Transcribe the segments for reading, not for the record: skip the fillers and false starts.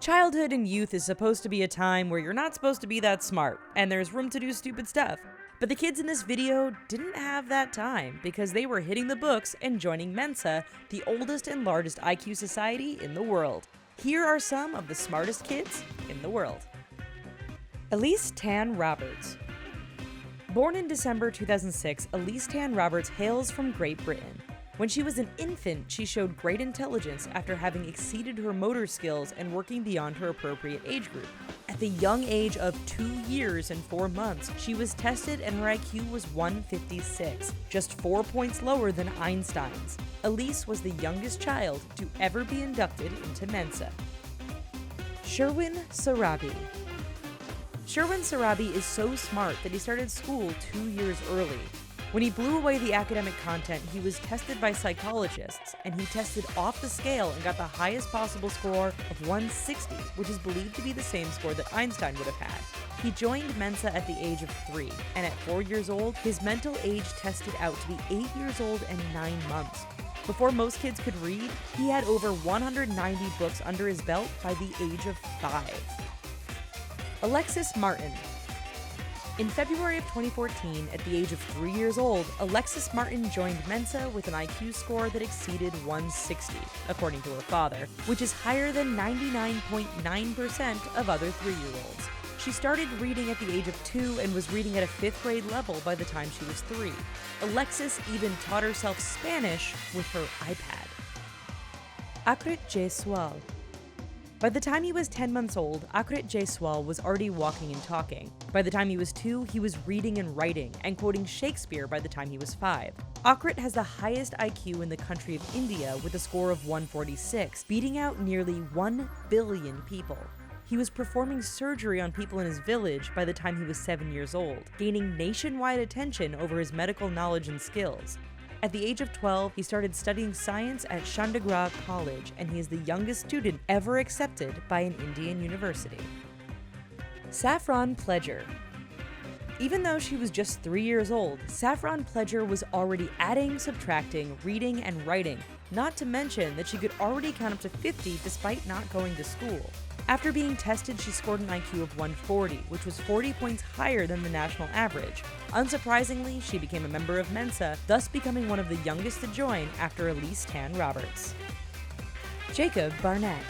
Childhood and youth is supposed to be a time where you're not supposed to be that smart, and there's room to do stupid stuff. But the kids in this video didn't have that time because they were hitting the books and joining Mensa, the oldest and largest IQ society in the world. Here are some of the smartest kids in the world. Elise Tan Roberts. Born in December 2006, Elise Tan Roberts hails from Great Britain. When she was an infant, she showed great intelligence after having exceeded her motor skills and working beyond her appropriate age group. At the young age of 2 years and 4 months, she was tested and her IQ was 156, just 4 points lower than Einstein's. Elise was the youngest child to ever be inducted into Mensa. Sherwin Sarabi. Sherwin Sarabi is so smart that he started school 2 years early. When he blew away the academic content, he was tested by psychologists, and he tested off the scale and got the highest possible score of 160, which is believed to be the same score that Einstein would have had. He joined Mensa at the age of 3, and at 4 years old, his mental age tested out to be 8 years old and 9 months. Before most kids could read, he had over 190 books under his belt by the age of 5. Alexis Martin. In February of 2014, at the age of 3 years old, Alexis Martin joined Mensa with an IQ score that exceeded 160, according to her father, which is higher than 99.9% of other 3-year-olds. She started reading at the age of 2 and was reading at a 5th grade level by the time she was 3. Alexis even taught herself Spanish with her iPad. Akrit Jaiswal. By the time he was 10 months old, Akrit Jaiswal was already walking and talking. By the time he was 2, he was reading and writing, and quoting Shakespeare by the time he was 5. Akrit has the highest IQ in the country of India with a score of 146, beating out nearly 1 billion people. He was performing surgery on people in his village by the time he was 7 years old, gaining nationwide attention over his medical knowledge and skills. At the age of 12, he started studying science at Chandigarh College, and he is the youngest student ever accepted by an Indian university. Saffron Pledger. Even though she was just 3 years old, Saffron Pledger was already adding, subtracting, reading, and writing, not to mention that she could already count up to 50 despite not going to school. After being tested, she scored an IQ of 140, which was 40 points higher than the national average. Unsurprisingly, she became a member of Mensa, thus becoming one of the youngest to join after Elise Tan Roberts. Jacob Barnett.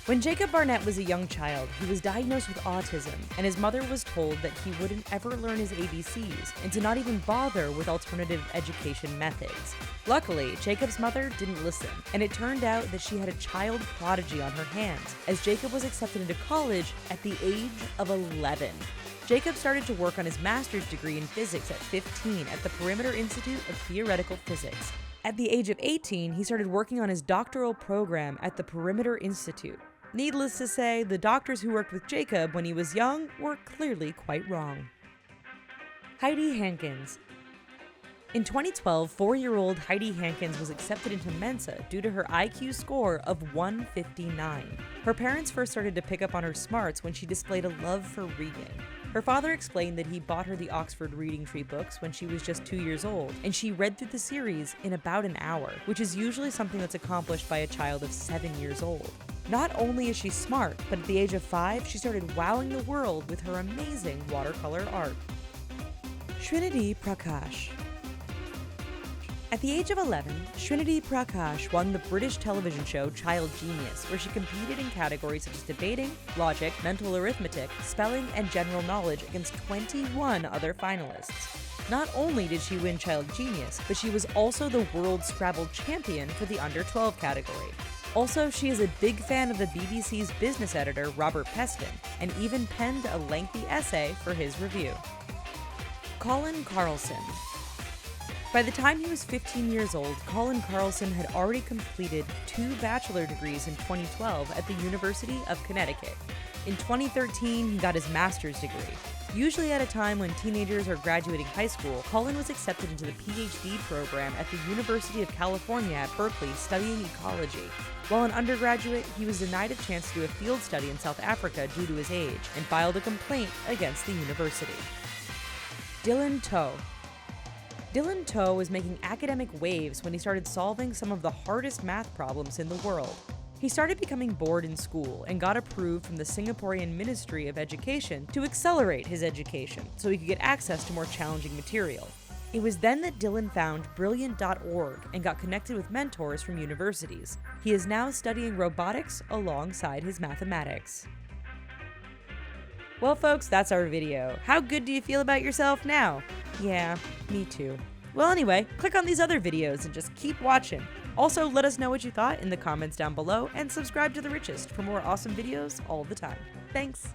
When Jacob Barnett was a young child, he was diagnosed with autism, and his mother was told that he wouldn't ever learn his ABCs and to not even bother with alternative education methods. Luckily, Jacob's mother didn't listen, and it turned out that she had a child prodigy on her hands, as Jacob was accepted into college at the age of 11. Jacob started to work on his master's degree in physics at 15 at the Perimeter Institute of Theoretical Physics. At the age of 18, he started working on his doctoral program at the Perimeter Institute. Needless to say, the doctors who worked with Jacob when he was young were clearly quite wrong. Heidi Hankins. In 2012, 4-year-old Heidi Hankins was accepted into Mensa due to her IQ score of 159. Her parents first started to pick up on her smarts when she displayed a love for reading. Her father explained that he bought her the Oxford Reading Tree books when she was just 2 years old, and she read through the series in about an hour, which is usually something that's accomplished by a child of 7 years old. Not only is she smart, but at the age of 5, she started wowing the world with her amazing watercolor art. Srinidhi Prakash. At the age of 11, Srinidhi Prakash won the British television show Child Genius, where she competed in categories such as debating, logic, mental arithmetic, spelling, and general knowledge against 21 other finalists. Not only did she win Child Genius, but she was also the World Scrabble champion for the under 12 category. Also, she is a big fan of the BBC's business editor Robert Peston, and even penned a lengthy essay for his review. Colin Carlson. By the time he was 15 years old, Colin Carlson had already completed 2 bachelor degrees in 2012 at the University of Connecticut. In 2013, he got his master's degree. Usually at a time when teenagers are graduating high school, Colin was accepted into the PhD program at the University of California at Berkeley studying ecology. While an undergraduate, he was denied a chance to do a field study in South Africa due to his age and filed a complaint against the university. Dylan Toe. Dylan Toe was making academic waves when he started solving some of the hardest math problems in the world. He started becoming bored in school and got approved from the Singaporean Ministry of Education to accelerate his education so he could get access to more challenging material. It was then that Dylan found Brilliant.org and got connected with mentors from universities. He is now studying robotics alongside his mathematics. Well folks, that's our video. How good do you feel about yourself now? Yeah, me too. Well anyway, click on these other videos and just keep watching. Also, let us know what you thought in the comments down below and subscribe to The Richest for more awesome videos all the time. Thanks!